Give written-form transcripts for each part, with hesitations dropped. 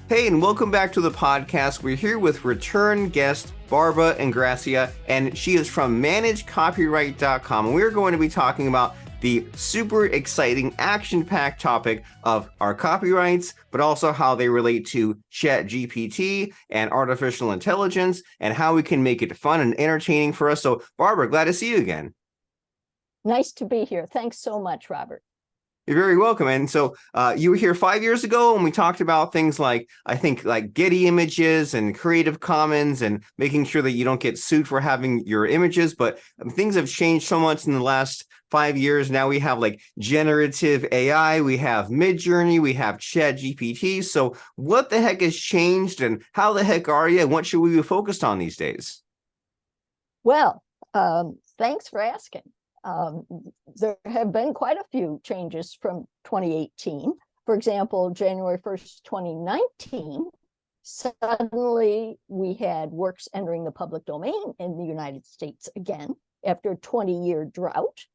Hey, and welcome back to the podcast. We're here with return guest Barbara Ingrassia, and she is from managecopyright.com. And we're going to be talking about the super exciting, action-packed topic of our copyrights, but also how they relate to ChatGPT and artificial intelligence, and how we can make it fun and entertaining for us. So, Barbara, glad to see you again. Nice to be here. Thanks so much, Robert. You're very welcome. And so you were here 5 years ago and we talked about things like, I think, like Getty Images and Creative Commons and making sure that you don't get sued for having your images. But things have changed so much in the last 5 years. Now we have like generative AI, we have Midjourney, we have ChatGPT. So what the heck has changed and how the heck are you? And what should we be focused on these days? Well, thanks for asking. There have been quite a few changes from 2018. For example, January 1st, 2019, suddenly we had works entering the public domain in the United States again after a 20-year drought.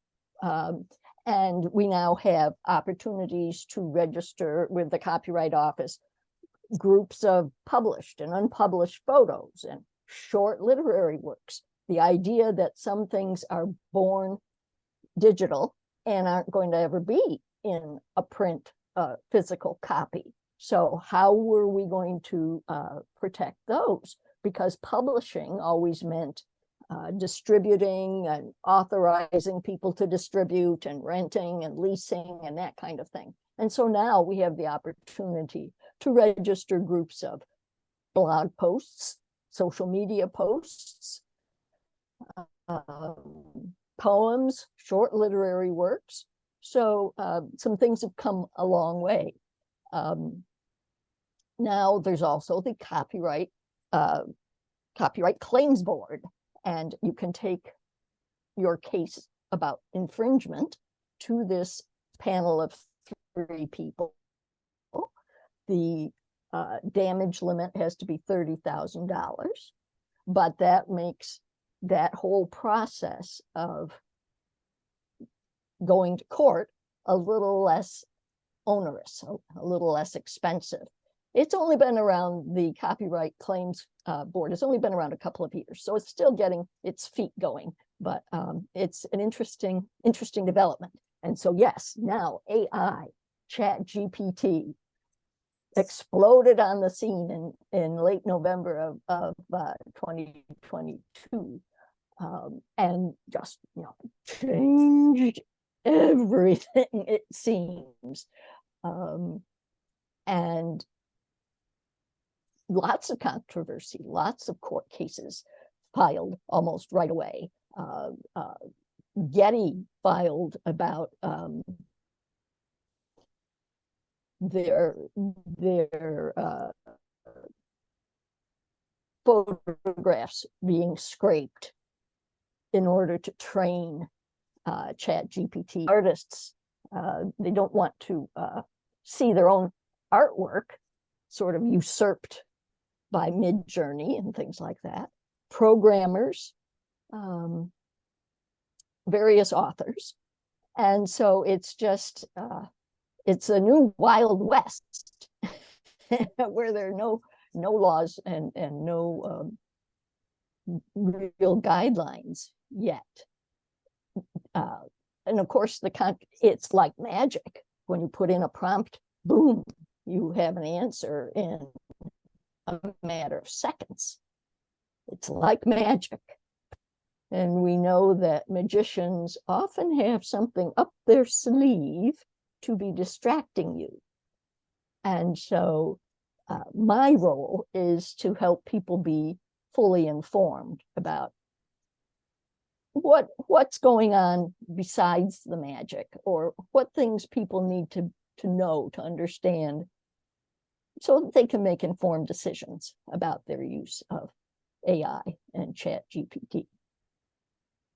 And we now have opportunities to register with the Copyright Office groups of published and unpublished photos and short literary works. The idea that some things are born digital and aren't going to ever be in a print physical copy. So how were we going to protect those? Because publishing always meant distributing and authorizing people to distribute and renting and leasing and that kind of thing. And so now we have the opportunity to register groups of blog posts, social media posts, poems, short literary works. So some things have come a long way. Now there's also the Copyright Claims Board, and you can take your case about infringement to this panel of 3 people. The damage limit has to be $30,000, but that makes that whole process of going to court a little less onerous, a little less expensive. It's only been around, the Copyright Claims Board has only been around a couple of years, so it's still getting its feet going, but it's an interesting development. And so yes, now AI, ChatGPT, exploded on the scene in late November of 2022, and just changed everything, it seems, and lots of controversy, lots of court cases filed almost right away. Getty filed about their photographs being scraped in order to train ChatGPT. Artists, they don't want to see their own artwork sort of usurped by Midjourney and things like that. Programmers, various authors. And so it's just, it's a new Wild West where there are no laws and no real guidelines yet. And of course, it's like magic. When you put in a prompt, boom, you have an answer in a matter of seconds. It's like magic. And we know that magicians often have something up their sleeve to be distracting you. And so my role is to help people be fully informed about what's going on besides the magic, or what things people need to know, to understand, so that they can make informed decisions about their use of AI and ChatGPT.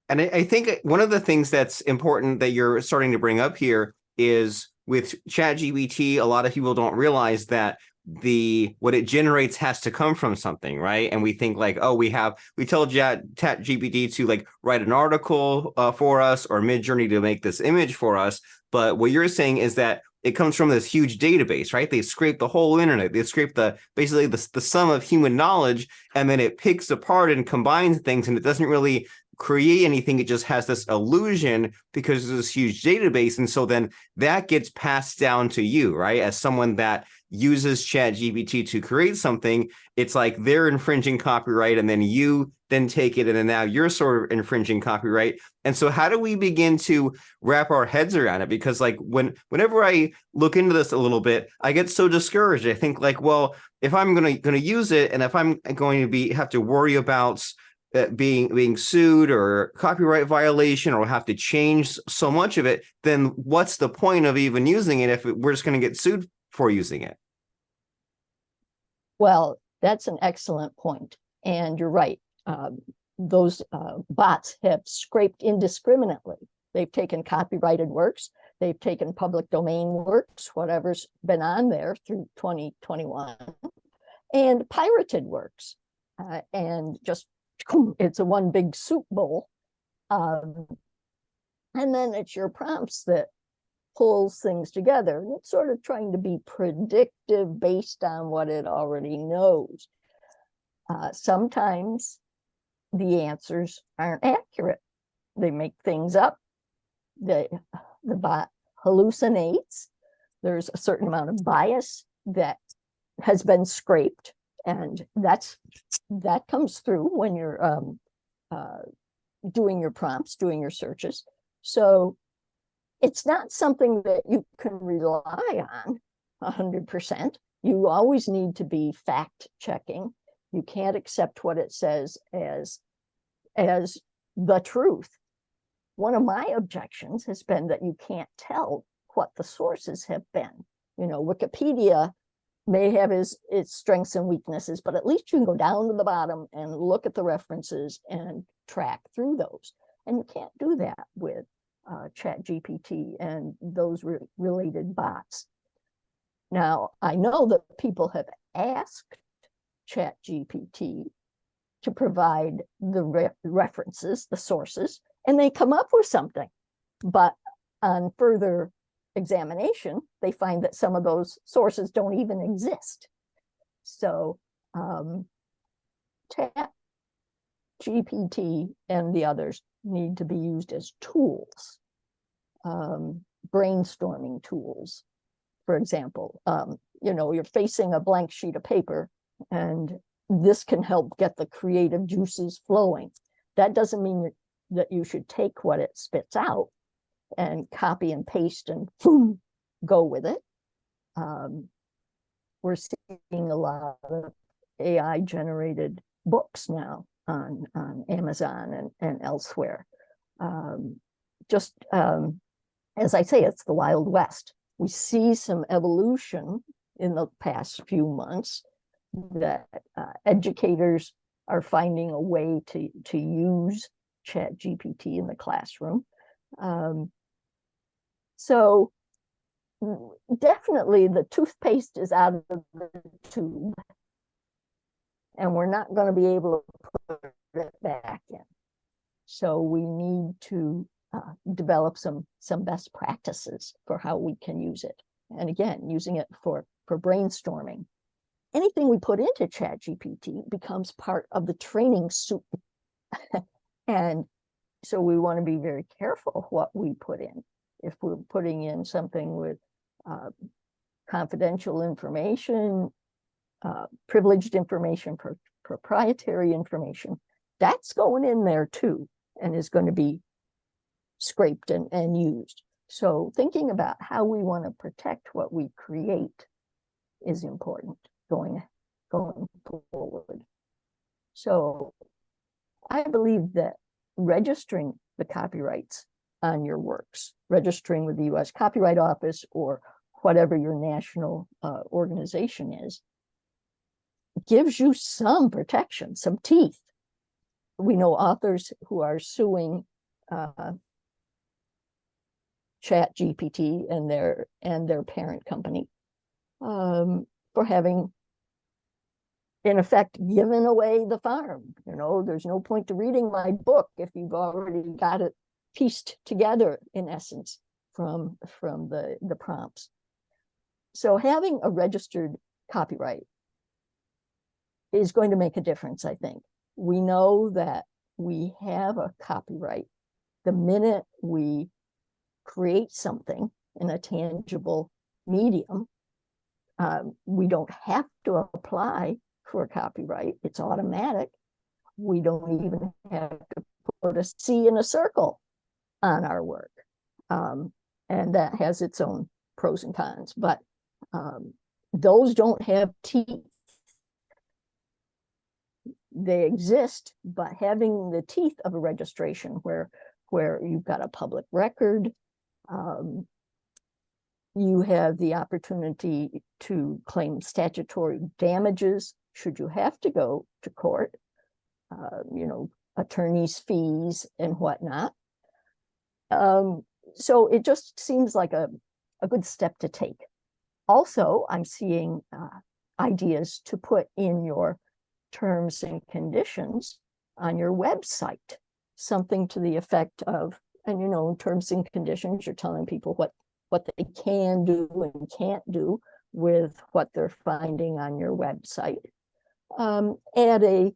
And I think one of the things that's important that you're starting to bring up here is with ChatGPT, a lot of people don't realize that what it generates has to come from something, right? And we think like, oh, we tell ChatGPT to like write an article for us, or Midjourney to make this image for us. But what you're saying is that it comes from this huge database, right? They scrape the whole internet. They scrape basically the sum of human knowledge, and then it picks apart and combines things, and it doesn't really create anything. It just has this illusion because there's this huge database. And so then that gets passed down to you, right? As someone that uses ChatGPT to create something, it's like they're infringing copyright, and then you then take it, and then now you're sort of infringing copyright. And so how do we begin to wrap our heads around it? Because like whenever I look into this a little bit, I get so discouraged. I think like, well, if I'm gonna use it, and if I'm going to have to worry about being sued or copyright violation, or have to change so much of it, then what's the point of even using it if we're just going to get sued for using it? Well, that's an excellent point. And you're right. Those bots have scraped indiscriminately. They've taken copyrighted works, they've taken public domain works, whatever's been on there through 2021, and pirated works. And just, it's a one big soup bowl. And then it's your prompts that pulls things together. And it's sort of trying to be predictive based on what it already knows. Sometimes the answers aren't accurate. They make things up. The bot hallucinates. There's a certain amount of bias that has been scraped, and that comes through when you're doing your prompts, doing your searches. So it's not something that you can rely on 100%. You always need to be fact checking. You can't accept what it says as the truth. One of my objections has been that you can't tell what the sources have been. You know, Wikipedia may have its strengths and weaknesses, but at least you can go down to the bottom and look at the references and track through those. And you can't do that with ChatGPT and those related bots. Now, I know that people have asked ChatGPT to provide the references, the sources, and they come up with something. But on further examination, they find that some of those sources don't even exist. So ChatGPT and the others need to be used as tools, brainstorming tools. For example, you know, you're facing a blank sheet of paper, and this can help get the creative juices flowing. That doesn't mean that you should take what it spits out and copy and paste and boom, go with it. We're seeing a lot of AI generated books now on Amazon and elsewhere. As I say, it's the Wild West. We see some evolution in the past few months that educators are finding a way to use ChatGPT in the classroom. So definitely the toothpaste is out of the tube, and we're not going to be able to put it back in. So we need to develop some best practices for how we can use it. And again, using it for brainstorming. Anything we put into ChatGPT becomes part of the training soup. And so we want to be very careful what we put in. If we're putting in something with confidential information, privileged information, proprietary information, that's going in there too, and is going to be scraped and used. So thinking about how we want to protect what we create is important going forward. So I believe that registering the copyrights on your works, registering with the U.S. Copyright Office or whatever your national organization is, gives you some protection, some teeth. We know authors who are suing ChatGPT and their parent company for having, in effect, given away the farm. You know, there's no point to reading my book if you've already got it pieced together, in essence, from the prompts. So having a registered copyright is going to make a difference, I think. We know that we have a copyright the minute we create something in a tangible medium. We don't have to apply for a copyright. It's automatic. We don't even have to put a C in a circle on our work. And that has its own pros and cons, but those don't have teeth. They exist, but having the teeth of a registration where you've got a public record, you have the opportunity to claim statutory damages should you have to go to court, attorney's fees and whatnot. So it just seems like a good step to take. Also, I'm seeing ideas to put in your terms and conditions on your website, something to the effect of, and terms and conditions, you're telling people what they can do and can't do with what they're finding on your website. Add a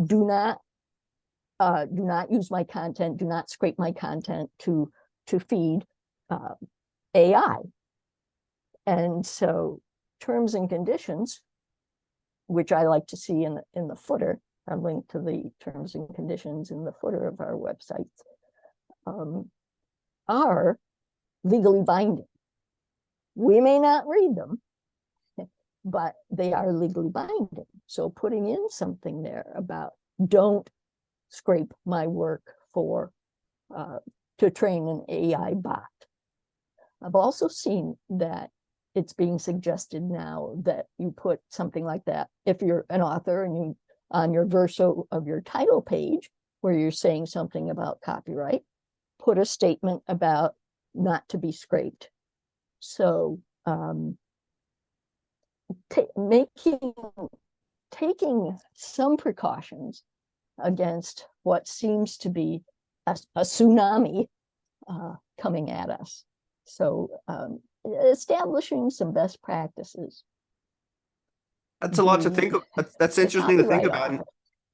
do not use my content, do not scrape my content to feed AI. And so terms and conditions, which I like to see in the footer, I'm linked to the terms and conditions in the footer of our website, are legally binding. We may not read them, but they are legally binding. So putting in something there about don't scrape my work to train an AI bot. I've also seen that it's being suggested now that you put something like that if you're an author and you on your verso of your title page where you're saying something about copyright, put a statement about not to be scraped. So taking some precautions against what seems to be a tsunami coming at us. So establishing some best practices. That's a lot to think of. That's interesting to think about. And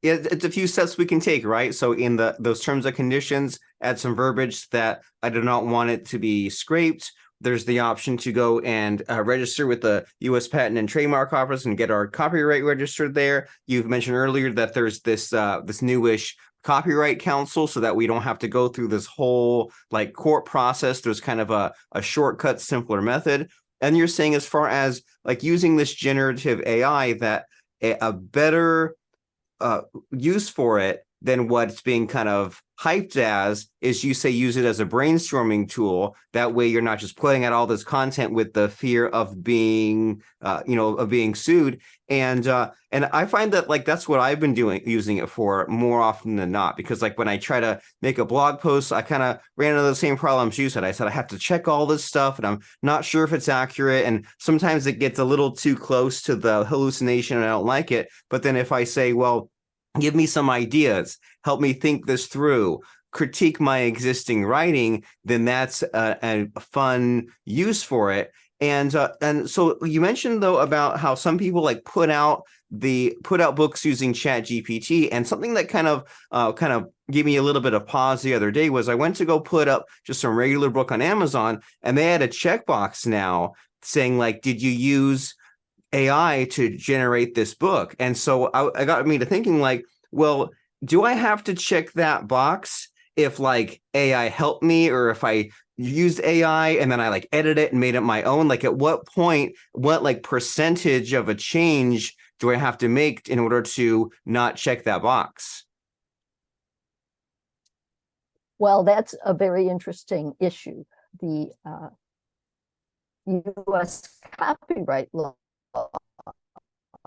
yeah, it's a few steps we can take, right? So in those terms and conditions, add some verbiage that I do not want it to be scraped. There's the option to go and register with the U.S. Patent and Trademark Office and get our copyright registered there. You've mentioned earlier that there's this newish Copyright Council, so that we don't have to go through this whole like court process. There's kind of a shortcut, simpler method. And you're saying, as far as like using this generative AI, that a better use for it than what's being kind of hyped as is, you say, use it as a brainstorming tool. That way you're not just putting out all this content with the fear of being of being sued. And I find that like that's what I've been using it for more often than not, because like when I try to make a blog post, I kind of ran into the same problems you said. I said I have to check all this stuff and I'm not sure if it's accurate, and sometimes it gets a little too close to the hallucination and I don't like it. But then if I say, well, give me some ideas, help me think this through, critique my existing writing, then that's a fun use for it. And so you mentioned though about how some people like put out books using ChatGPT, and something that kind of gave me a little bit of pause the other day was I went to go put up just some regular book on Amazon, and they had a checkbox now saying like, did you use AI to generate this book? And so I got me to thinking like, well, do I have to check that box if like AI helped me, or if I used AI and then I like edit it and made it my own? Like at what point, what like percentage of a change do I have to make in order to not check that box? Well, that's a very interesting issue. The U.S. copyright law,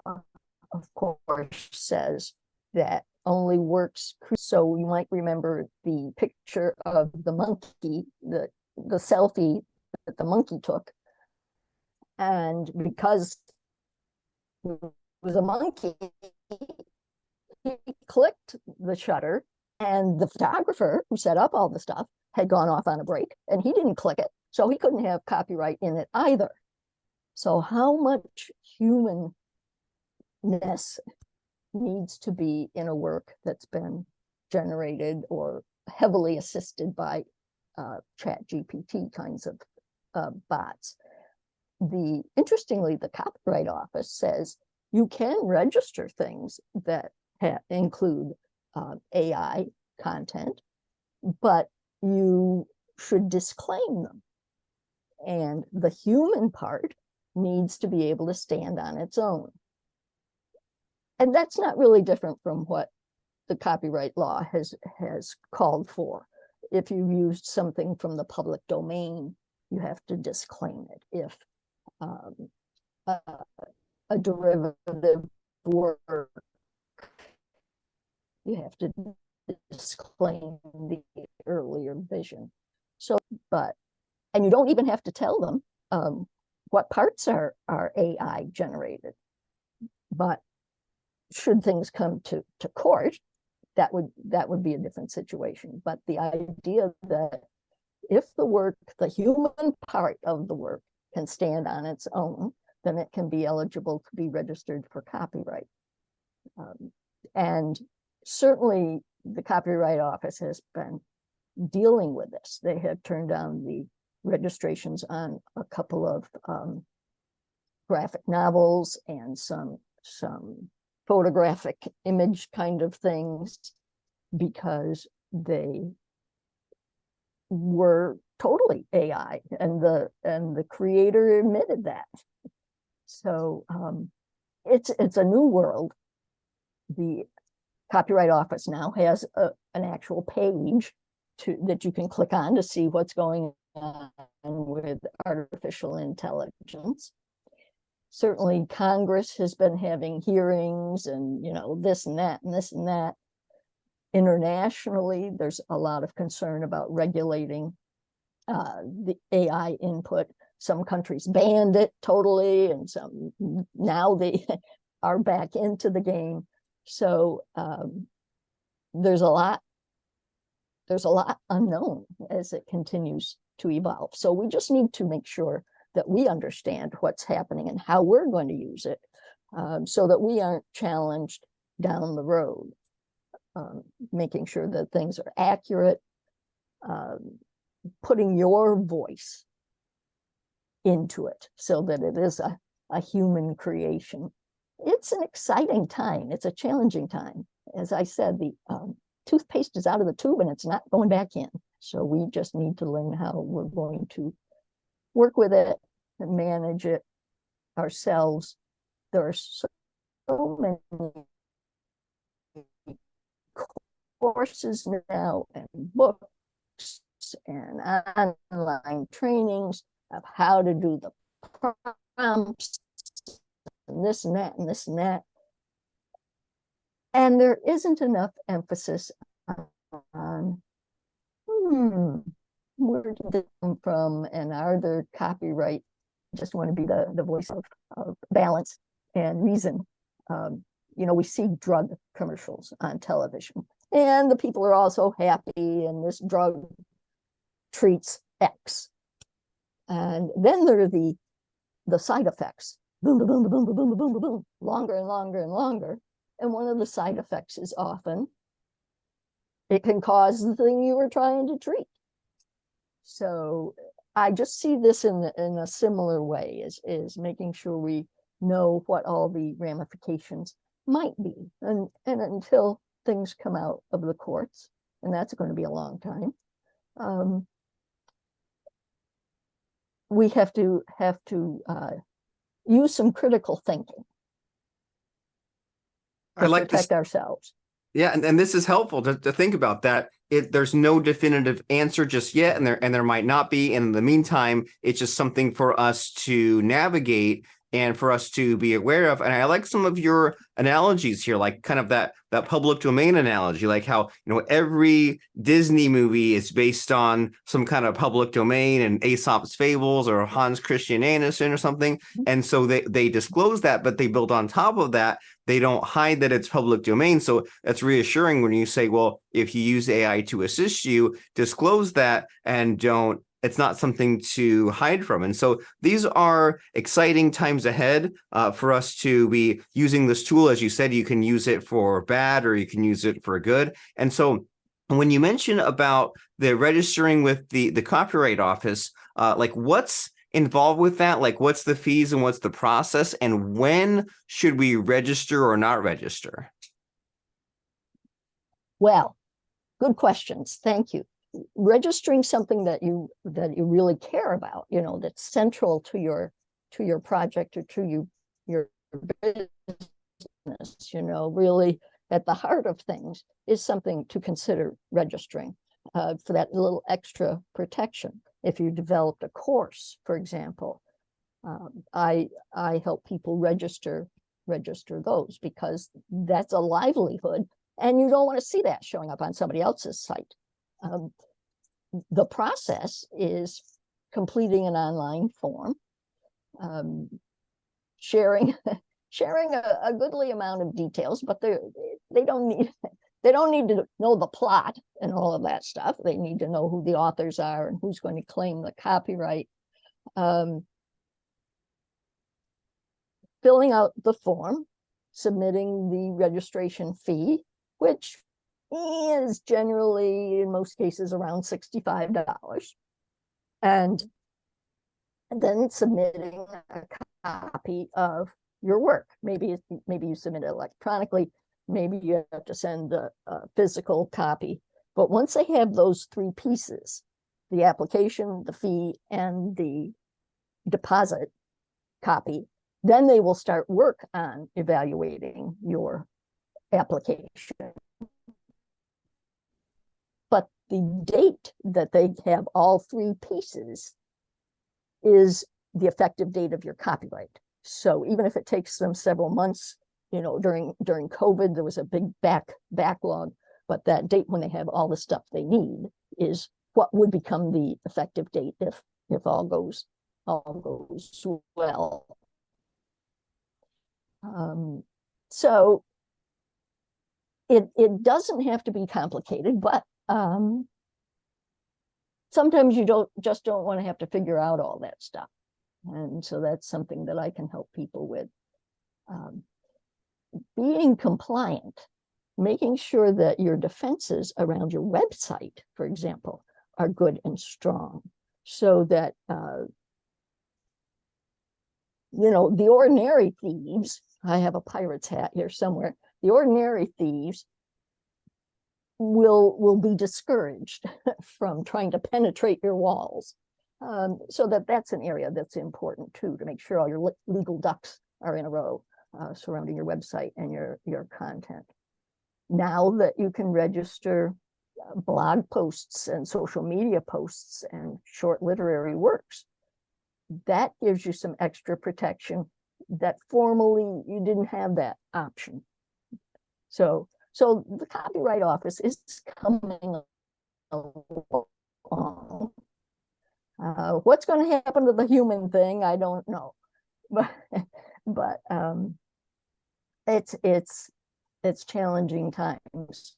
of course, says that only works. So you might remember the picture of the monkey, the selfie that the monkey took. And because it was a monkey, he clicked the shutter, and the photographer who set up all the stuff had gone off on a break and he didn't click it. So he couldn't have copyright in it either. So how much humanness needs to be in a work that's been generated or heavily assisted by chat GPT kinds of bots. Interestingly, the Copyright Office says you can register things that include AI content, but you should disclaim them. And the human part needs to be able to stand on its own. And that's not really different from what the copyright law has called for. If you used something from the public domain, you have to disclaim it. If a derivative work, you have to disclaim the earlier vision. So, and you don't even have to tell them what parts are AI generated. But should things come to court, that would be a different situation. But the idea that if the human part of the work can stand on its own, then it can be eligible to be registered for copyright. And certainly the Copyright Office has been dealing with this. They have turned down the registrations on a couple of graphic novels and some photographic image kind of things because they were totally AI, and the creator admitted that. So it's a new world. The Copyright Office now has an actual page that you can click on to see what's going on with artificial intelligence. Certainly Congress has been having hearings and, this and that and this and that. Internationally, there's a lot of concern about regulating the AI input. Some countries banned it totally, and some now they are back into the game. So there's a lot unknown as it continues to evolve. So we just need to make sure that we understand what's happening and how we're going to use it, so that we aren't challenged down the road. Making sure that things are accurate, putting your voice into it so that it is a human creation. It's an exciting time. It's a challenging time. As I said, the toothpaste is out of the tube and it's not going back in. So we just need to learn how we're going to work with it and manage it ourselves. There are so many courses now and books and online trainings of how to do the prompts and this and that and this and that. And there isn't enough emphasis on where did this come from, and are there copyright? I just want to be the voice of balance and reason. We see drug commercials on television, and the people are all so happy, and this drug treats X. And then there are the side effects. Boom, boom, boom, boom, boom, boom, boom, boom, boom, longer and longer and longer. And one of the side effects is often it can cause the thing you were trying to treat. So I just see this in a similar way, is making sure we know what all the ramifications might be, and until things come out of the courts, and that's going to be a long time. We have to use some critical thinking to protect ourselves. Yeah, and this is helpful to think about that. There's no definitive answer just yet, and there might not be. And in the meantime, it's just something for us to navigate and for us to be aware of. And I like some of your analogies here, like kind of that public domain analogy, like how, every Disney movie is based on some kind of public domain and Aesop's Fables or Hans Christian Andersen or something. And so they disclose that, but they build on top of that. They don't hide that it's public domain. So that's reassuring when you say, well, if you use AI to assist you, disclose that and don't it's not something to hide from. And so these are exciting times ahead for us to be using this tool. As you said, you can use it for bad or you can use it for good. And so when you mention about the registering with the Copyright Office, like what's involved with that? Like what's the fees and what's the process? And when should we register or not register? Well, good questions. Thank you. Registering something that you really care about, that's central to your project or to your business, really at the heart of things, is something to consider registering for that little extra protection. If you developed a course, for example, I help people register those, because that's a livelihood, and you don't want to see that showing up on somebody else's site. The process is completing an online form, sharing a goodly amount of details, but they don't need to know the plot and all of that stuff. They need to know who the authors are and who's going to claim the copyright. Filling out the form, submitting the registration fee, which is generally, in most cases, around $65, and then submitting a copy of your work. Maybe you submit it electronically, maybe you have to send a physical copy. But once they have those three pieces, the application, the fee, and the deposit copy, then they will start work on evaluating your application. But the date that they have all three pieces is the effective date of your copyright. So even if it takes them several months, during COVID, there was a big backlog, but that date when they have all the stuff they need is what would become the effective date if all goes well. So it doesn't have to be complicated, but sometimes you don't want to have to figure out all that stuff. And so that's something that I can help people with. Being compliant, making sure that your defenses around your website, for example, are good and strong, so that the ordinary thieves, I have a pirate's hat here somewhere, the ordinary thieves will be discouraged from trying to penetrate your walls. So that's an area that's important too, to make sure all your legal ducks are in a row surrounding your website and your content. Now that you can register blog posts and social media posts and short literary works, that gives you some extra protection that formerly you didn't have that option. So the Copyright Office is coming along. What's going to happen to the human thing, I don't know, but it's challenging times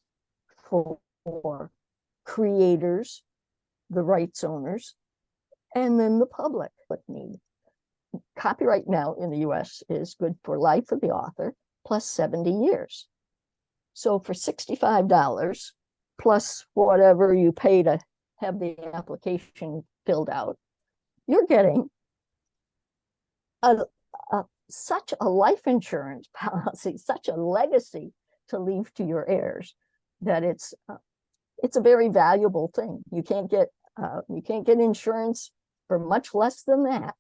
for creators, the rights owners, and then the public need. Copyright now in the US is good for life for the author plus 70 years. So for $65 plus whatever you pay to have the application filled out, you're getting such a life insurance policy, such a legacy to leave to your heirs, that it's a very valuable thing. You can't get insurance for much less than that.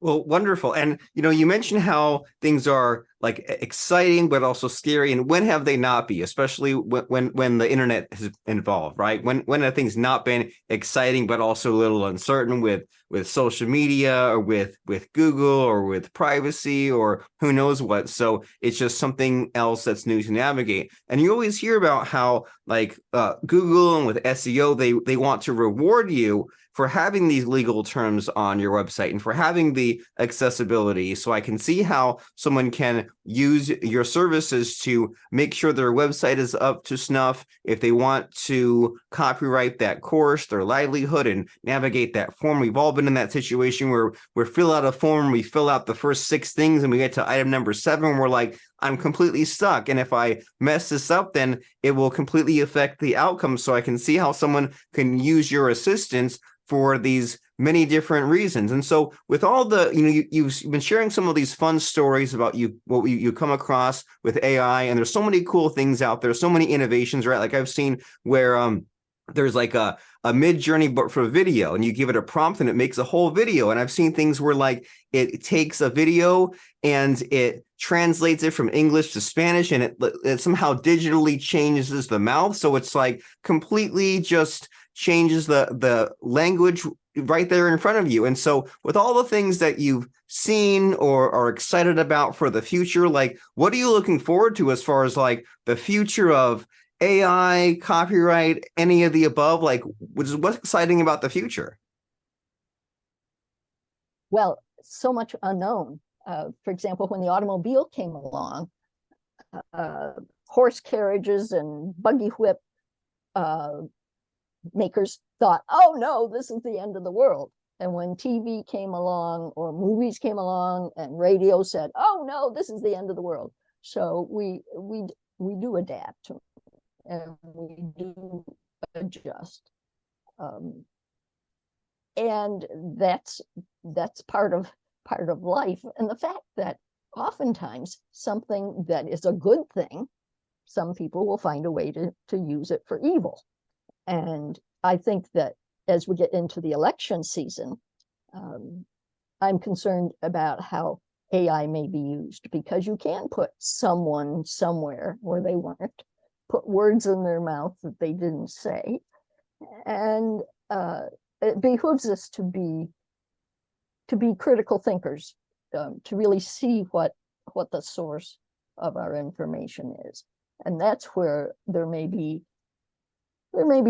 Well, wonderful. And, you mentioned how things are like exciting, but also scary. And when have they not be, especially when the internet is involved, right? When have things not been exciting, but also a little uncertain with social media or with Google or with privacy or who knows what. So it's just something else that's new to navigate. And you always hear about how like Google and with SEO, they want to reward you for having these legal terms on your website and for having the accessibility. So I can see how someone can use your services to make sure their website is up to snuff, if they want to copyright that course, their livelihood, and navigate that form. We've all been in that situation where we fill out a form, we fill out the first 6 things, and we get to item number 7, we're like, I'm completely stuck. And if I mess this up, then it will completely affect the outcome. So I can see how someone can use your assistance for these many different reasons. And so with all the, you've been sharing some of these fun stories about what you come across with AI, and there's so many cool things out there, so many innovations, right? Like I've seen where there's like a mid-journey but for video, and you give it a prompt and it makes a whole video. And I've seen things where like it takes a video and it translates it from English to Spanish, and it somehow digitally changes the mouth. So it's like completely just changes the language right there in front of you. And so with all the things that you've seen or are excited about for the future, like what are you looking forward to as far as like the future of AI, copyright, any of the above? Like what's exciting about the future? Well, so much unknown. For example, when the automobile came along, horse carriages and buggy whip makers thought, oh no, this is the end of the world. And when TV came along or movies came along and radio said, oh no, this is the end of the world. So we do adapt and we do adjust. And that's part of life. And the fact that oftentimes something that is a good thing, some people will find a way to use it for evil. And I think that as we get into the election season, I'm concerned about how AI may be used, because you can put someone somewhere where they weren't, put words in their mouth that they didn't say. And it behooves us to be critical thinkers, to really see what the source of our information is. And that's where there may be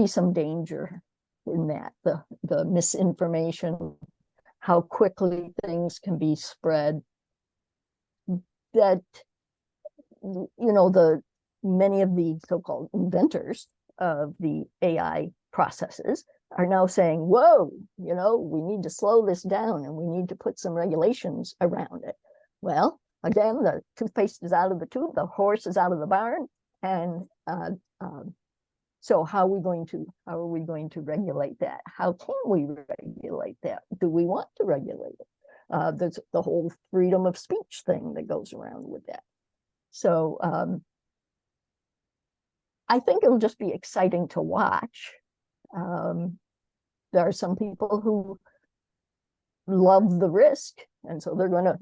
some danger in that, the misinformation, how quickly things can be spread, that many of the so-called inventors of the AI processes are now saying, whoa, we need to slow this down and we need to put some regulations around it. Well, again, the toothpaste is out of the tube, the horse is out of the barn, and so how are we going to regulate that? How can we regulate that? Do we want to regulate it? There's the whole freedom of speech thing that goes around with that. So I think it'll just be exciting to watch. There are some people who love the risk, and so they're going to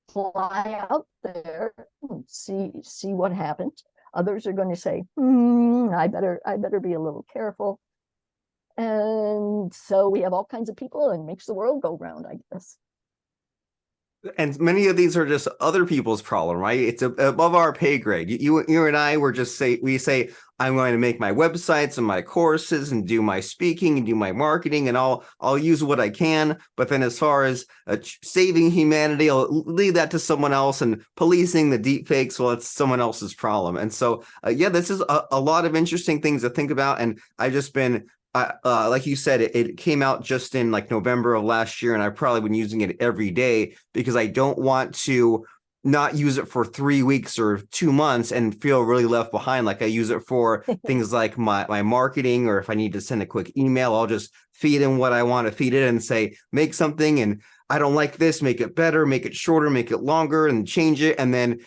fly out there and see what happens. Others are going to say, I better be a little careful. And so we have all kinds of people, and it makes the world go round, I guess. And many of these are just other people's problem, right? It's above our pay grade. You and I we say, I'm going to make my websites and my courses and do my speaking and do my marketing, and I'll use what I can. But then as far as saving humanity, I'll leave that to someone else, and policing the deep fakes, well, it's someone else's problem. And so, this is a lot of interesting things to think about. And I've just been like you said, it came out just in like November of last year, and I've probably been using it every day because I don't want to not use it for 3 weeks or 2 months and feel really left behind. Like I use it for things like my marketing, or if I need to send a quick email, I'll just feed in what I want to feed it and say, make something, and I don't like this, make it better, make it shorter, make it longer, and change it. And then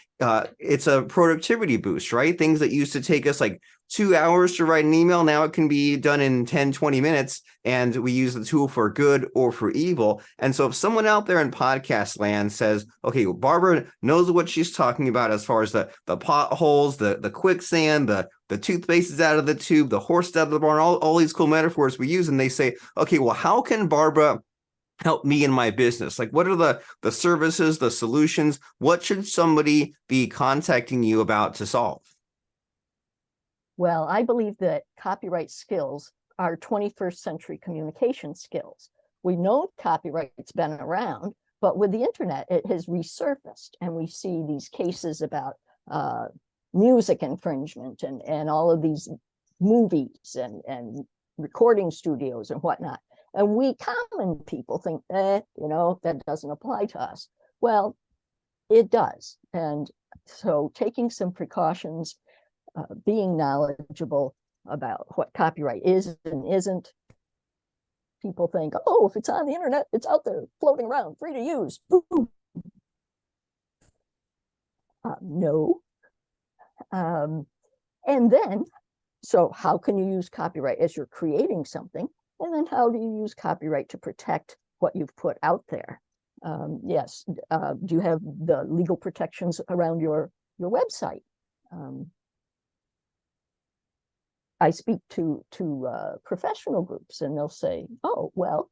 it's a productivity boost, right? Things that used to take us like 2 hours to write an email, now it can be done in 10-20 minutes, and we use the tool for good or for evil. And so if someone out there in podcast land says, okay, well, Barbara knows what she's talking about as far as the potholes, the quicksand, the toothpaste is out of the tube, the horse is out of the barn, all these cool metaphors we use, and they say, okay, well, how can Barbara help me in my business? Like, what are the services, the solutions? What should somebody be contacting you about to solve? Well, I believe that copyright skills are 21st century communication skills. We know copyright's been around, But with the internet, it has resurfaced, and we see these cases about music infringement and all of these movies and recording studios and whatnot. And we common people think, that doesn't apply to us. Well, it does. And so taking some precautions, being knowledgeable about what copyright is and isn't. People think, oh, if it's on the internet, it's out there floating around, free to use. Boom. No. And then, so how can you use copyright as you're creating something? And then how do you use copyright to protect what you've put out there? Yes. Do you have the legal protections around your website? I speak to professional groups, and they'll say, oh, well,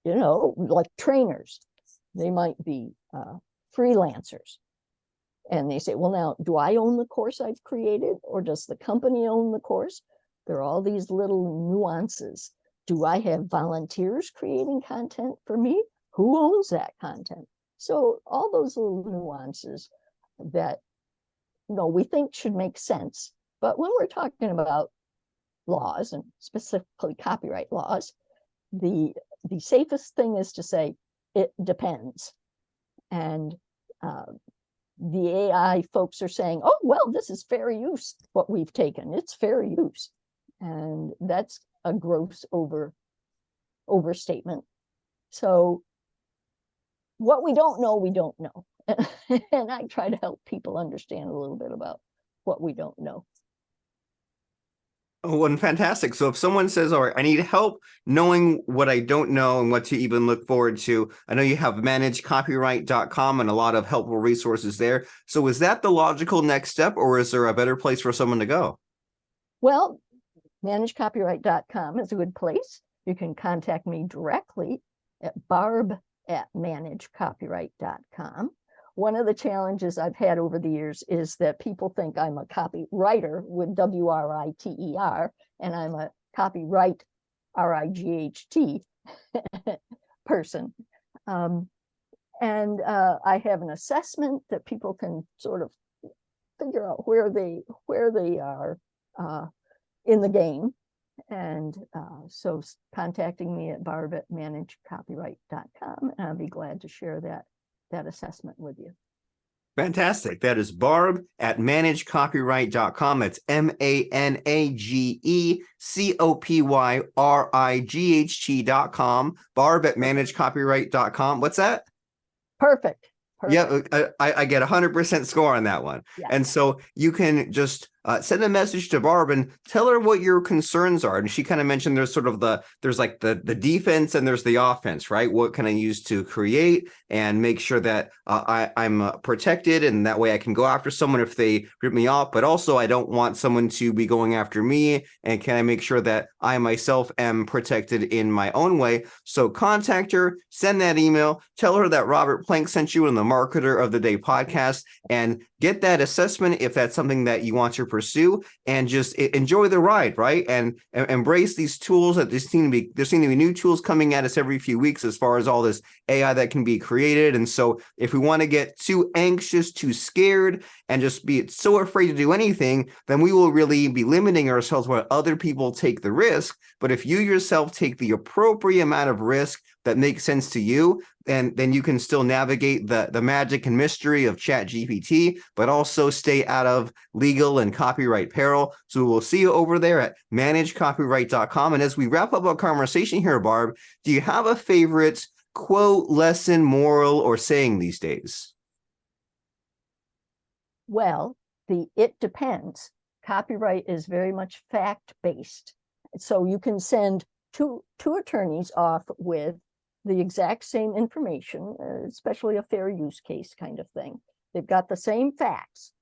like trainers, they might be freelancers. And they say, well, now, do I own the course I've created, or does the company own the course? There are all these little nuances. Do I have volunteers creating content for me? Who owns that content? So all those little nuances that we think should make sense. But when we're talking about laws, and specifically copyright laws, the safest thing is to say it depends. And the AI folks are saying, oh, well, this is fair use, what we've taken. It's fair use. And that's a gross overstatement. So what we don't know, we don't know. And I try to help people understand a little bit about what we don't know. Oh, and fantastic. So if someone says, all right, I need help knowing what I don't know and what to even look forward to, I know you have managecopyright.com and a lot of helpful resources there. So is that the logical next step, or is there a better place for someone to go? Well, managecopyright.com is a good place. You can contact me directly at barb@managecopyright.com. One of the challenges I've had over the years is that people think I'm a copywriter with WRITER, and I'm a copyright RIGHT person. And I have an assessment that people can sort of figure out where they are in the game. And so contacting me at barb@managecopyright.com, and I'll be glad to share that assessment with you. Fantastic. That is barb@managecopyright.com. That's MANAGECOPYRIGHT.com. barb@managecopyright.com. What's that? Perfect. Yeah, I get 100% score on that one. Yeah. And so you can just send a message to Barb and tell her what your concerns are. And she kind of mentioned there's sort of there's like the defense and there's the offense, right? What can I use to create and make sure that I'm protected, and that way I can go after someone if they rip me off, but also I don't want someone to be going after me, and can I make sure that I myself am protected in my own way? So contact her, send that email, tell her that Robert Plank sent you in the Marketer of the Day podcast, and get that assessment if that's something that you want to pursue, and just enjoy the ride, right? And embrace these tools that there seem to be new tools coming at us every few weeks as far as all this AI that can be created. And so if we want to get too anxious, too scared, and just be so afraid to do anything, then we will really be limiting ourselves while other people take the risk. But if you yourself take the appropriate amount of risk that makes sense to you, then you can still navigate the magic and mystery of ChatGPT, but also stay out of legal and copyright peril. So we'll see you over there at managecopyright.com. And as we wrap up our conversation here, Barb, do you have a favorite quote, lesson, moral, or saying these days? Well, it depends. Copyright is very much fact-based. So you can send two attorneys off with the exact same information, especially a fair use case kind of thing. They've got the same facts.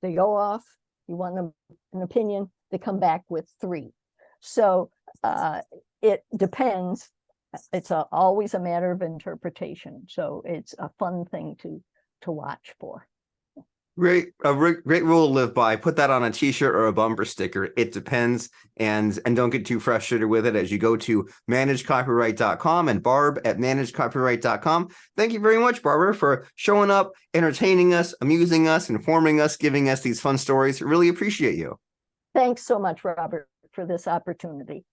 They go off, you want an opinion, they come back with 3. So it depends. It's always a matter of interpretation. So it's a fun thing to watch for. Great rule to live by. Put that on a t-shirt or a bumper sticker. It depends, and don't get too frustrated with it as you go to managecopyright.com and Barb at managecopyright.com. Thank you very much, Barbara, for showing up, entertaining us, amusing us, informing us, giving us these fun stories. Really appreciate you. Thanks so much, Robert, for this opportunity.